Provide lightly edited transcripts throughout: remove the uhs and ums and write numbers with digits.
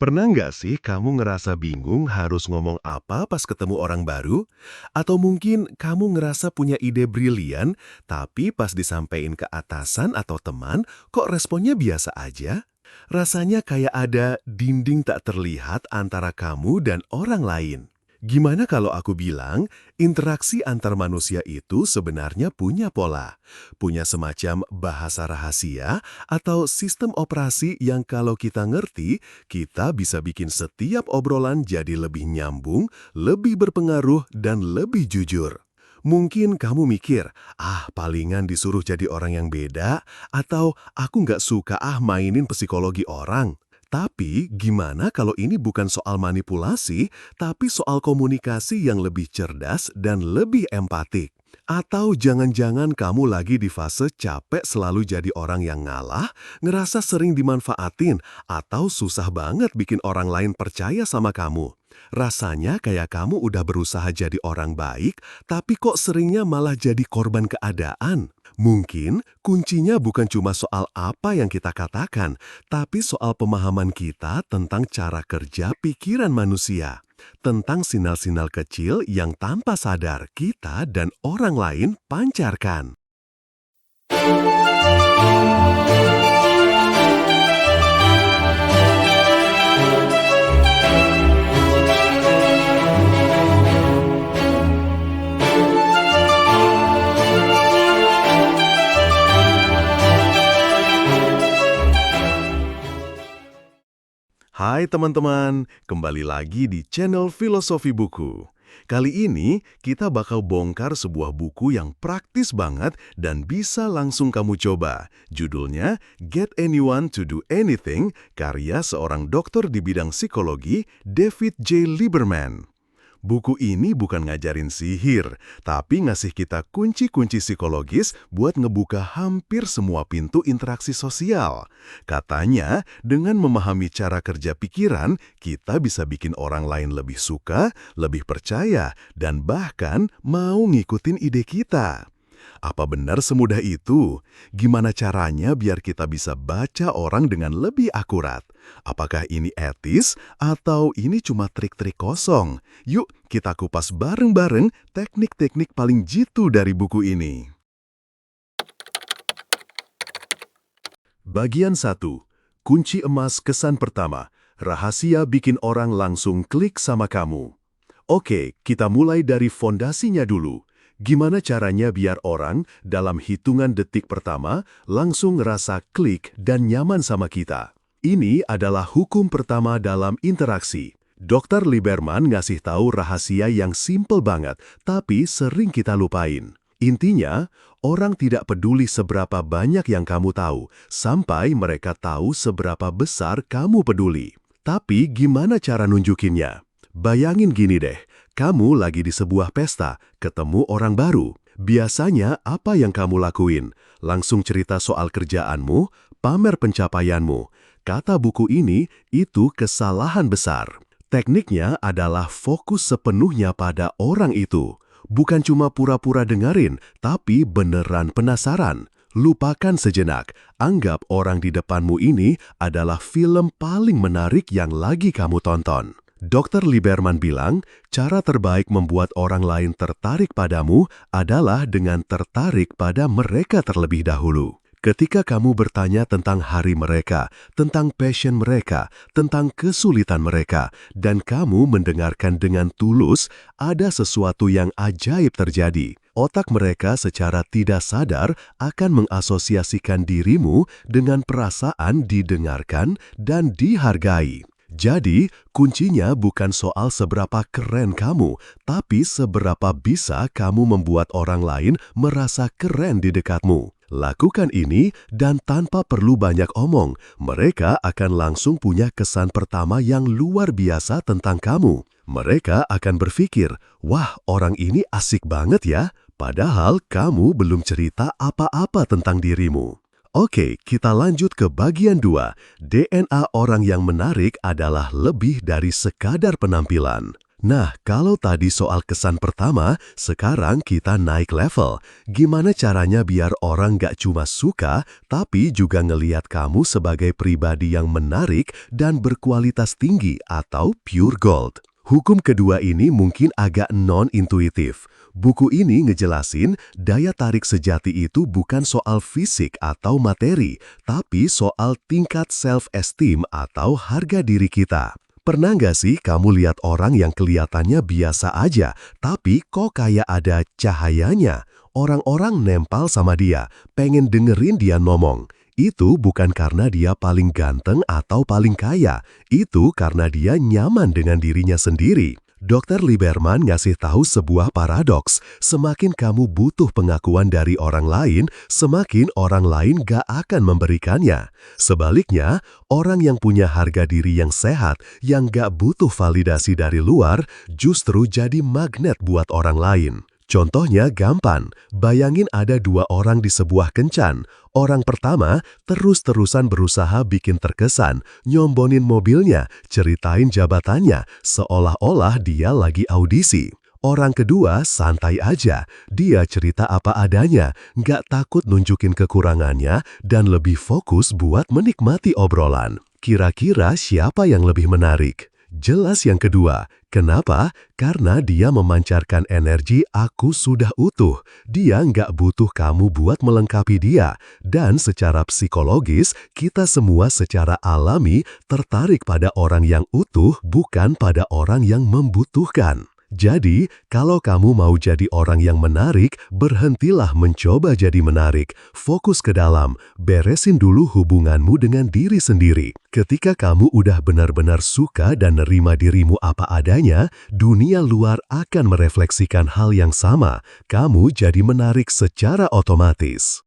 Pernah nggak sih kamu ngerasa bingung harus ngomong apa pas ketemu orang baru? Atau mungkin kamu ngerasa punya ide brilian, tapi pas disampaikan ke atasan atau teman, kok responnya biasa aja? Rasanya kayak ada dinding tak terlihat antara kamu dan orang lain. Gimana kalau aku bilang, interaksi antar manusia itu sebenarnya punya pola, punya semacam bahasa rahasia atau sistem operasi yang kalau kita ngerti, kita bisa bikin setiap obrolan jadi lebih nyambung, lebih berpengaruh, dan lebih jujur. Mungkin kamu mikir, palingan disuruh jadi orang yang beda, atau aku nggak suka mainin psikologi orang. Tapi gimana kalau ini bukan soal manipulasi, tapi soal komunikasi yang lebih cerdas dan lebih empatik? Atau jangan-jangan kamu lagi di fase capek selalu jadi orang yang ngalah, ngerasa sering dimanfaatin, atau susah banget bikin orang lain percaya sama kamu. Rasanya kayak kamu udah berusaha jadi orang baik, tapi kok seringnya malah jadi korban keadaan. Mungkin kuncinya bukan cuma soal apa yang kita katakan, tapi soal pemahaman kita tentang cara kerja pikiran manusia. Tentang sinyal-sinyal kecil yang tanpa sadar kita dan orang lain pancarkan. Hai teman-teman, kembali lagi di channel Filosofi Buku. Kali ini kita bakal bongkar sebuah buku yang praktis banget dan bisa langsung kamu coba. Judulnya Get Anyone to Do Anything, karya seorang dokter di bidang psikologi, David J. Lieberman. Buku ini bukan ngajarin sihir, tapi ngasih kita kunci-kunci psikologis buat ngebuka hampir semua pintu interaksi sosial. Katanya, dengan memahami cara kerja pikiran, kita bisa bikin orang lain lebih suka, lebih percaya, dan bahkan mau ngikutin ide kita. Apa benar semudah itu? Gimana caranya biar kita bisa baca orang dengan lebih akurat? Apakah ini etis atau ini cuma trik-trik kosong? Yuk kita kupas bareng-bareng teknik-teknik paling jitu dari buku ini. Bagian 1. Kunci emas kesan pertama. Rahasia bikin orang langsung klik sama kamu. Oke, kita mulai dari fondasinya dulu. Gimana caranya biar orang dalam hitungan detik pertama langsung ngerasa klik dan nyaman sama kita? Ini adalah hukum pertama dalam interaksi. Dr. Lieberman ngasih tahu rahasia yang simple banget, tapi sering kita lupain. Intinya, orang tidak peduli seberapa banyak yang kamu tahu, sampai mereka tahu seberapa besar kamu peduli. Tapi gimana cara nunjukinnya? Bayangin gini deh, kamu lagi di sebuah pesta, ketemu orang baru. Biasanya apa yang kamu lakuin? Langsung cerita soal kerjaanmu, pamer pencapaianmu. Kata buku ini, itu kesalahan besar. Tekniknya adalah fokus sepenuhnya pada orang itu. Bukan cuma pura-pura dengerin, tapi beneran penasaran. Lupakan sejenak, anggap orang di depanmu ini adalah film paling menarik yang lagi kamu tonton. Dr. Lieberman bilang, cara terbaik membuat orang lain tertarik padamu adalah dengan tertarik pada mereka terlebih dahulu. Ketika kamu bertanya tentang hari mereka, tentang passion mereka, tentang kesulitan mereka, dan kamu mendengarkan dengan tulus, ada sesuatu yang ajaib terjadi. Otak mereka secara tidak sadar akan mengasosiasikan dirimu dengan perasaan didengarkan dan dihargai. Jadi, kuncinya bukan soal seberapa keren kamu, tapi seberapa bisa kamu membuat orang lain merasa keren di dekatmu. Lakukan ini dan tanpa perlu banyak omong, mereka akan langsung punya kesan pertama yang luar biasa tentang kamu. Mereka akan berpikir, wah orang ini asik banget ya, padahal kamu belum cerita apa-apa tentang dirimu. Oke, kita lanjut ke bagian 2. DNA orang yang menarik adalah lebih dari sekadar penampilan. Nah, kalau tadi soal kesan pertama, sekarang kita naik level. Gimana caranya biar orang gak cuma suka, tapi juga ngeliat kamu sebagai pribadi yang menarik dan berkualitas tinggi atau pure gold. Hukum kedua ini mungkin agak non-intuitif. Buku ini ngejelasin daya tarik sejati itu bukan soal fisik atau materi, tapi soal tingkat self-esteem atau harga diri kita. Pernah nggak sih kamu lihat orang yang kelihatannya biasa aja, tapi kok kayak ada cahayanya? Orang-orang nempel sama dia, pengen dengerin dia ngomong. Itu bukan karena dia paling ganteng atau paling kaya, itu karena dia nyaman dengan dirinya sendiri. Dr. Lieberman ngasih tahu sebuah paradoks, semakin kamu butuh pengakuan dari orang lain, semakin orang lain gak akan memberikannya. Sebaliknya, orang yang punya harga diri yang sehat, yang gak butuh validasi dari luar, justru jadi magnet buat orang lain. Contohnya gampang, bayangin ada dua orang di sebuah kencan. Orang pertama terus-terusan berusaha bikin terkesan, nyombonin mobilnya, ceritain jabatannya, seolah-olah dia lagi audisi. Orang kedua santai aja, dia cerita apa adanya, nggak takut nunjukin kekurangannya, dan lebih fokus buat menikmati obrolan. Kira-kira siapa yang lebih menarik? Jelas yang kedua. Kenapa? Karena dia memancarkan energi aku sudah utuh. Dia nggak butuh kamu buat melengkapi dia. Dan secara psikologis, kita semua secara alami tertarik pada orang yang utuh, bukan pada orang yang membutuhkan. Jadi, kalau kamu mau jadi orang yang menarik, berhentilah mencoba jadi menarik. Fokus ke dalam, beresin dulu hubunganmu dengan diri sendiri. Ketika kamu udah benar-benar suka dan nerima dirimu apa adanya, dunia luar akan merefleksikan hal yang sama. Kamu jadi menarik secara otomatis.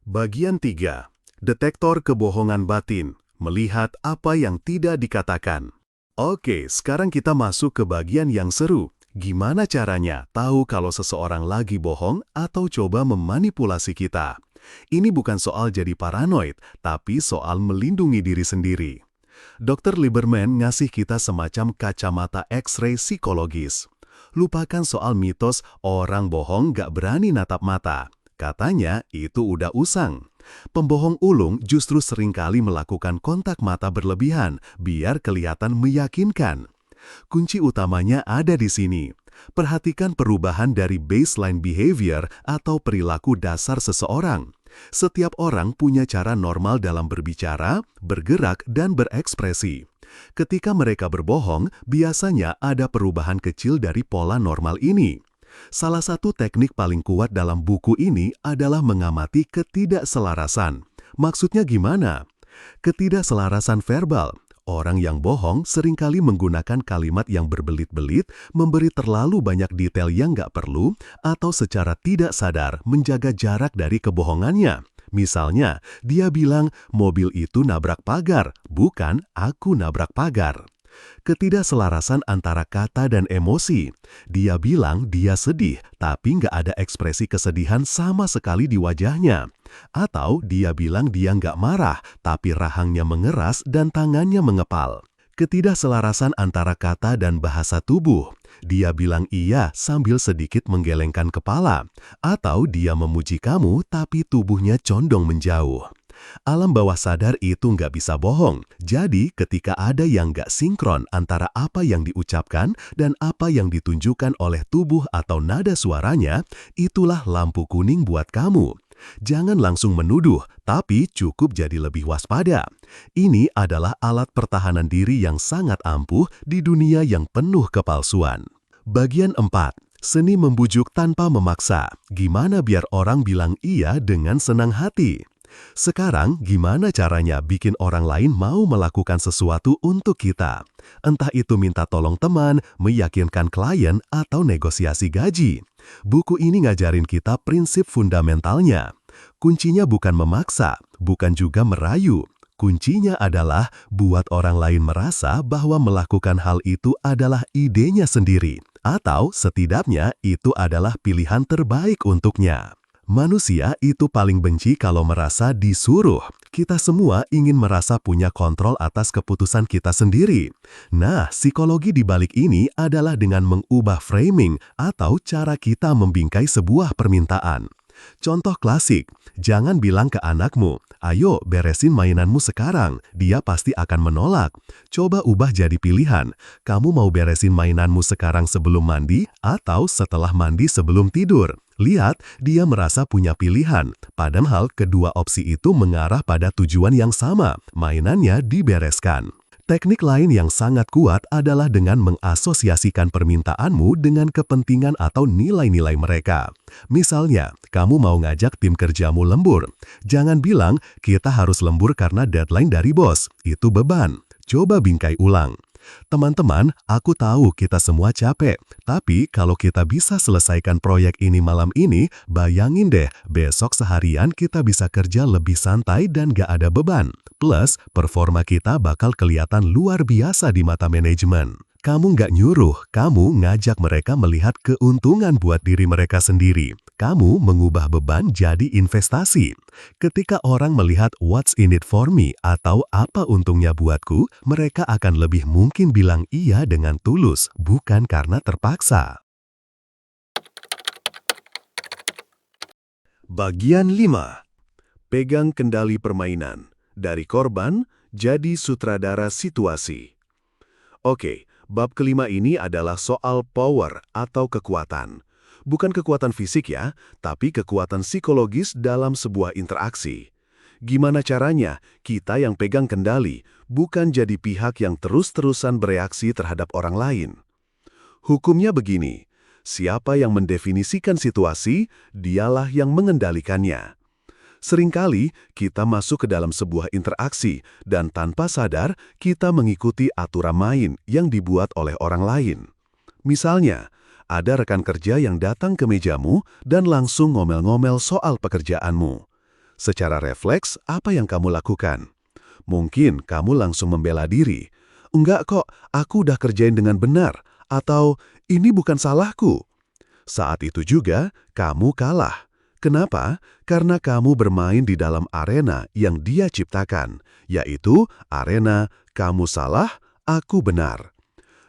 Bagian 3. Detektor kebohongan batin. Melihat apa yang tidak dikatakan. Oke, sekarang kita masuk ke bagian yang seru. Gimana caranya tahu kalau seseorang lagi bohong atau coba memanipulasi kita? Ini bukan soal jadi paranoid, tapi soal melindungi diri sendiri. Dr. Lieberman ngasih kita semacam kacamata X-ray psikologis. Lupakan soal mitos orang bohong gak berani natap mata. Katanya itu udah usang. Pembohong ulung justru seringkali melakukan kontak mata berlebihan biar kelihatan meyakinkan. Kunci utamanya ada di sini. Perhatikan perubahan dari baseline behavior atau perilaku dasar seseorang. Setiap orang punya cara normal dalam berbicara, bergerak, dan berekspresi. Ketika mereka berbohong, biasanya ada perubahan kecil dari pola normal ini. Salah satu teknik paling kuat dalam buku ini adalah mengamati ketidakselarasan. Maksudnya gimana? Ketidakselarasan verbal. Orang yang bohong seringkali menggunakan kalimat yang berbelit-belit, memberi terlalu banyak detail yang nggak perlu, atau secara tidak sadar menjaga jarak dari kebohongannya. Misalnya, dia bilang mobil itu nabrak pagar, bukan aku nabrak pagar. Ketidakselarasan antara kata dan emosi. Dia bilang dia sedih, tapi nggak ada ekspresi kesedihan sama sekali di wajahnya. Atau dia bilang dia nggak marah, tapi rahangnya mengeras dan tangannya mengepal. Ketidakselarasan antara kata dan bahasa tubuh. Dia bilang iya sambil sedikit menggelengkan kepala. Atau dia memuji kamu, tapi tubuhnya condong menjauh. Alam bawah sadar itu nggak bisa bohong. Jadi ketika ada yang nggak sinkron antara apa yang diucapkan dan apa yang ditunjukkan oleh tubuh atau nada suaranya, itulah lampu kuning buat kamu. Jangan langsung menuduh, tapi cukup jadi lebih waspada. Ini adalah alat pertahanan diri yang sangat ampuh di dunia yang penuh kepalsuan. Bagian 4. Seni membujuk tanpa memaksa. Gimana biar orang bilang iya dengan senang hati? Sekarang, gimana caranya bikin orang lain mau melakukan sesuatu untuk kita? Entah itu minta tolong teman, meyakinkan klien, atau negosiasi gaji. Buku ini ngajarin kita prinsip fundamentalnya. Kuncinya bukan memaksa, bukan juga merayu. Kuncinya adalah buat orang lain merasa bahwa melakukan hal itu adalah idenya sendiri, atau setidaknya itu adalah pilihan terbaik untuknya. Manusia itu paling benci kalau merasa disuruh. Kita semua ingin merasa punya kontrol atas keputusan kita sendiri. Nah, psikologi di balik ini adalah dengan mengubah framing atau cara kita membingkai sebuah permintaan. Contoh klasik, jangan bilang ke anakmu, ayo beresin mainanmu sekarang, dia pasti akan menolak. Coba ubah jadi pilihan, kamu mau beresin mainanmu sekarang sebelum mandi atau setelah mandi sebelum tidur. Lihat, dia merasa punya pilihan, padahal kedua opsi itu mengarah pada tujuan yang sama, mainannya dibereskan. Teknik lain yang sangat kuat adalah dengan mengasosiasikan permintaanmu dengan kepentingan atau nilai-nilai mereka. Misalnya, kamu mau ngajak tim kerjamu lembur. Jangan bilang, kita harus lembur karena deadline dari bos. Itu beban. Coba bingkai ulang. Teman-teman, aku tahu kita semua capek, tapi kalau kita bisa selesaikan proyek ini malam ini, bayangin deh, besok seharian kita bisa kerja lebih santai dan gak ada beban. Plus, performa kita bakal kelihatan luar biasa di mata manajemen. Kamu nggak nyuruh, kamu ngajak mereka melihat keuntungan buat diri mereka sendiri. Kamu mengubah beban jadi investasi. Ketika orang melihat what's in it for me atau apa untungnya buatku, mereka akan lebih mungkin bilang iya dengan tulus, bukan karena terpaksa. Bagian 5. Pegang kendali permainan. Dari korban, jadi sutradara situasi. Oke, bab kelima ini adalah soal power atau kekuatan. Bukan kekuatan fisik ya, tapi kekuatan psikologis dalam sebuah interaksi. Gimana caranya kita yang pegang kendali, bukan jadi pihak yang terus-terusan bereaksi terhadap orang lain? Hukumnya begini, siapa yang mendefinisikan situasi, dialah yang mengendalikannya. Seringkali kita masuk ke dalam sebuah interaksi dan tanpa sadar kita mengikuti aturan main yang dibuat oleh orang lain. Misalnya, ada rekan kerja yang datang ke mejamu dan langsung ngomel-ngomel soal pekerjaanmu. Secara refleks, apa yang kamu lakukan? Mungkin kamu langsung membela diri. Enggak kok, aku udah kerjain dengan benar. Atau, ini bukan salahku. Saat itu juga, kamu kalah. Kenapa? Karena kamu bermain di dalam arena yang dia ciptakan, yaitu arena kamu salah, aku benar.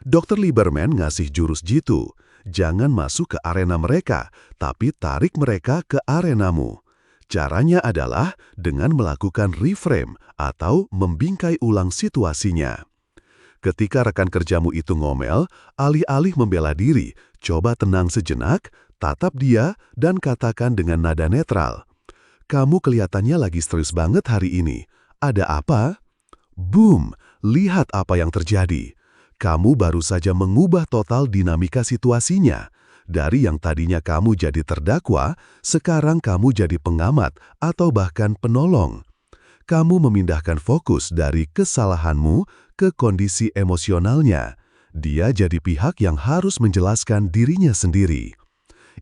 Dr. Lieberman ngasih jurus jitu, jangan masuk ke arena mereka, tapi tarik mereka ke arenamu. Caranya adalah dengan melakukan reframe atau membingkai ulang situasinya. Ketika rekan kerjamu itu ngomel, alih-alih membela diri, coba tenang sejenak, tatap dia, dan katakan dengan nada netral. Kamu kelihatannya lagi stres banget hari ini. Ada apa? Boom! Lihat apa yang terjadi. Kamu baru saja mengubah total dinamika situasinya. Dari yang tadinya kamu jadi terdakwa, sekarang kamu jadi pengamat atau bahkan penolong. Kamu memindahkan fokus dari kesalahanmu ke kondisi emosionalnya. Dia jadi pihak yang harus menjelaskan dirinya sendiri.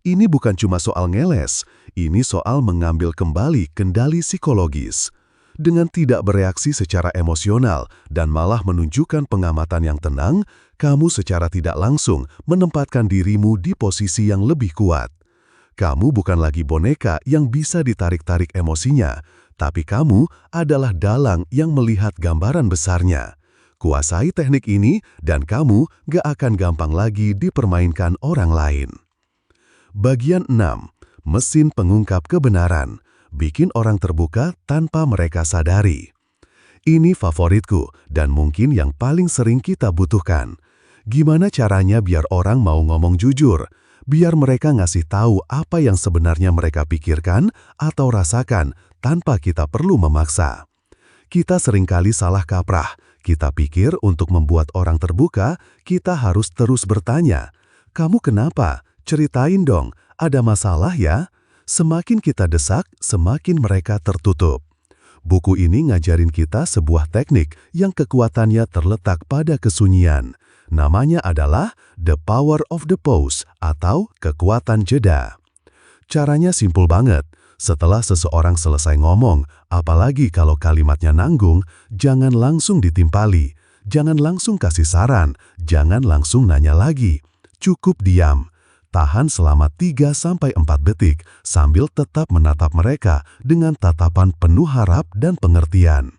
Ini bukan cuma soal ngeles, ini soal mengambil kembali kendali psikologis. Dengan tidak bereaksi secara emosional dan malah menunjukkan pengamatan yang tenang, kamu secara tidak langsung menempatkan dirimu di posisi yang lebih kuat. Kamu bukan lagi boneka yang bisa ditarik-tarik emosinya, tapi kamu adalah dalang yang melihat gambaran besarnya. Kuasai teknik ini dan kamu gak akan gampang lagi dipermainkan orang lain. Bagian 6. Mesin pengungkap kebenaran. Bikin orang terbuka tanpa mereka sadari. Ini favoritku dan mungkin yang paling sering kita butuhkan. Gimana caranya biar orang mau ngomong jujur? Biar mereka ngasih tahu apa yang sebenarnya mereka pikirkan atau rasakan tanpa kita perlu memaksa. Kita seringkali salah kaprah. Kita pikir untuk membuat orang terbuka, kita harus terus bertanya, "Kamu kenapa? Ceritain dong, ada masalah ya?" Semakin kita desak, semakin mereka tertutup. Buku ini ngajarin kita sebuah teknik yang kekuatannya terletak pada kesunyian. Namanya adalah The Power of the Pause atau kekuatan jeda. Caranya simpel banget. Setelah seseorang selesai ngomong, apalagi kalau kalimatnya nanggung, jangan langsung ditimpali. Jangan langsung kasih saran, jangan langsung nanya lagi. Cukup diam. Tahan selama 3-4 detik sambil tetap menatap mereka dengan tatapan penuh harap dan pengertian.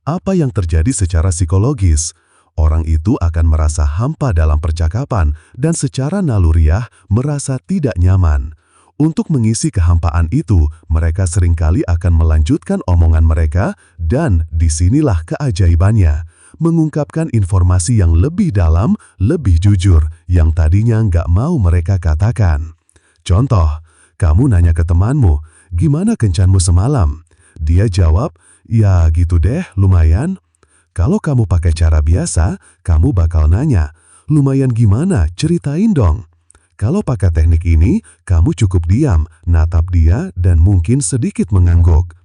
Apa yang terjadi secara psikologis? Orang itu akan merasa hampa dalam percakapan dan secara naluriah merasa tidak nyaman. Untuk mengisi kehampaan itu, mereka seringkali akan melanjutkan omongan mereka dan disinilah keajaibannya. Mengungkapkan informasi yang lebih dalam, lebih jujur, yang tadinya nggak mau mereka katakan. Contoh, kamu nanya ke temanmu, gimana kencanmu semalam? Dia jawab, ya gitu deh, lumayan. Kalau kamu pakai cara biasa, kamu bakal nanya, lumayan gimana? Ceritain dong. Kalau pakai teknik ini, kamu cukup diam, natap dia, dan mungkin sedikit mengangguk.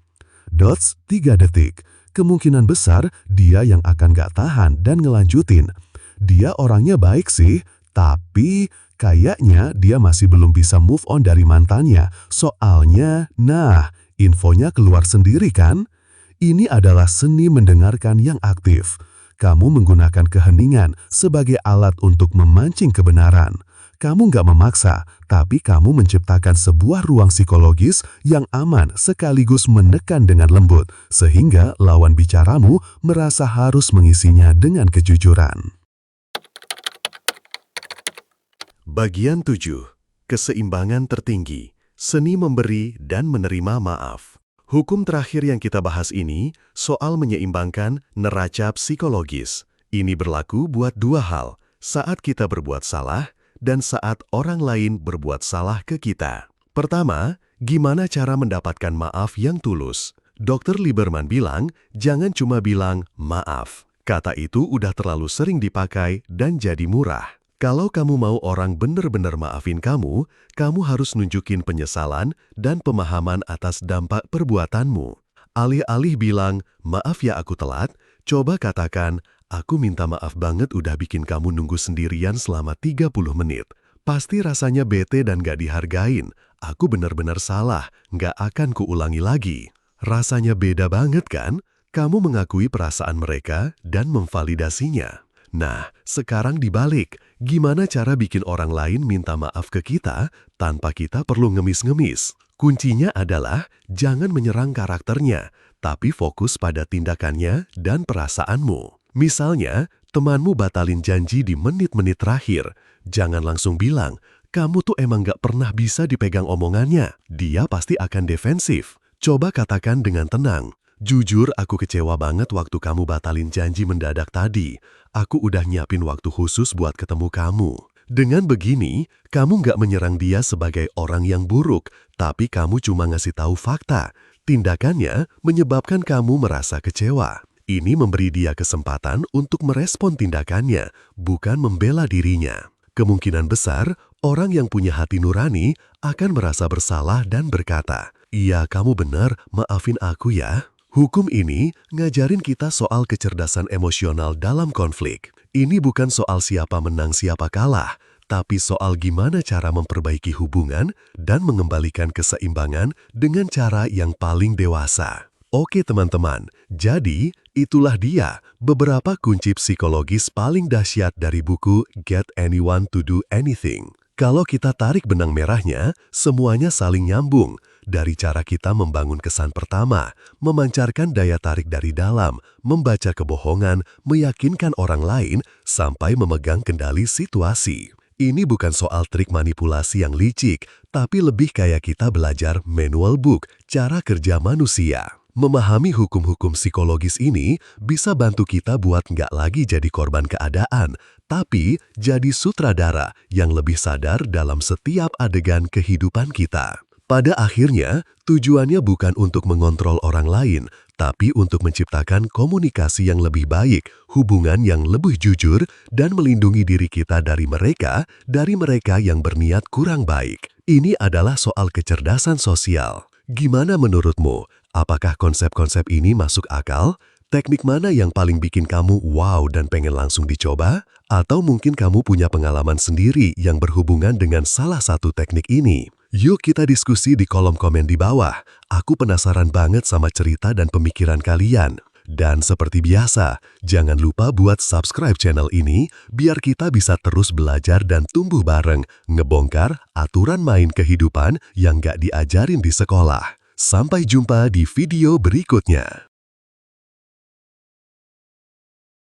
3 detik. Kemungkinan besar dia yang akan gak tahan dan ngelanjutin. Dia orangnya baik sih, tapi kayaknya dia masih belum bisa move on dari mantannya. Soalnya, infonya keluar sendiri kan? Ini adalah seni mendengarkan yang aktif. Kamu menggunakan keheningan sebagai alat untuk memancing kebenaran. Kamu nggak memaksa, tapi kamu menciptakan sebuah ruang psikologis yang aman sekaligus menekan dengan lembut, sehingga lawan bicaramu merasa harus mengisinya dengan kejujuran. Bagian 7. Keseimbangan tertinggi. Seni memberi dan menerima maaf. Hukum terakhir yang kita bahas ini soal menyeimbangkan neraca psikologis. Ini berlaku buat dua hal, saat kita berbuat salah dan saat orang lain berbuat salah ke kita. Pertama, gimana cara mendapatkan maaf yang tulus? Dr. Lieberman bilang, jangan cuma bilang maaf. Kata itu udah terlalu sering dipakai dan jadi murah. Kalau kamu mau orang benar-benar maafin kamu harus nunjukin penyesalan dan pemahaman atas dampak perbuatanmu. Alih-alih bilang, maaf ya aku telat, coba katakan, aku minta maaf banget udah bikin kamu nunggu sendirian selama 30 menit. Pasti rasanya bete dan gak dihargain. Aku benar-benar salah, gak akan kuulangi lagi. Rasanya beda banget kan? Kamu mengakui perasaan mereka dan memvalidasinya. Nah, sekarang dibalik, gimana cara bikin orang lain minta maaf ke kita tanpa kita perlu ngemis-ngemis? Kuncinya adalah jangan menyerang karakternya, tapi fokus pada tindakannya dan perasaanmu. Misalnya, temanmu batalin janji di menit-menit terakhir. Jangan langsung bilang, kamu tuh emang gak pernah bisa dipegang omongannya. Dia pasti akan defensif. Coba katakan dengan tenang, jujur aku kecewa banget waktu kamu batalin janji mendadak tadi. Aku udah nyiapin waktu khusus buat ketemu kamu. Dengan begini, kamu nggak menyerang dia sebagai orang yang buruk, tapi kamu cuma ngasih tahu fakta. Tindakannya menyebabkan kamu merasa kecewa. Ini memberi dia kesempatan untuk merespon tindakannya, bukan membela dirinya. Kemungkinan besar, orang yang punya hati nurani akan merasa bersalah dan berkata, iya kamu benar, maafin aku ya. Hukum ini ngajarin kita soal kecerdasan emosional dalam konflik. Ini bukan soal siapa menang siapa kalah, tapi soal gimana cara memperbaiki hubungan dan mengembalikan keseimbangan dengan cara yang paling dewasa. Oke teman-teman, jadi itulah dia beberapa kunci psikologis paling dahsyat dari buku Get Anyone to Do Anything. Kalau kita tarik benang merahnya, semuanya saling nyambung. Dari cara kita membangun kesan pertama, memancarkan daya tarik dari dalam, membaca kebohongan, meyakinkan orang lain, sampai memegang kendali situasi. Ini bukan soal trik manipulasi yang licik, tapi lebih kayak kita belajar manual book, cara kerja manusia. Memahami hukum-hukum psikologis ini bisa bantu kita buat nggak lagi jadi korban keadaan, tapi jadi sutradara yang lebih sadar dalam setiap adegan kehidupan kita. Pada akhirnya, tujuannya bukan untuk mengontrol orang lain, tapi untuk menciptakan komunikasi yang lebih baik, hubungan yang lebih jujur, dan melindungi diri kita dari mereka yang berniat kurang baik. Ini adalah soal kecerdasan sosial. Gimana menurutmu? Apakah konsep-konsep ini masuk akal? Teknik mana yang paling bikin kamu wow dan pengen langsung dicoba? Atau mungkin kamu punya pengalaman sendiri yang berhubungan dengan salah satu teknik ini? Yuk kita diskusi di kolom komen di bawah. Aku penasaran banget sama cerita dan pemikiran kalian. Dan seperti biasa, jangan lupa buat subscribe channel ini biar kita bisa terus belajar dan tumbuh bareng ngebongkar aturan main kehidupan yang gak diajarin di sekolah. Sampai jumpa di video berikutnya.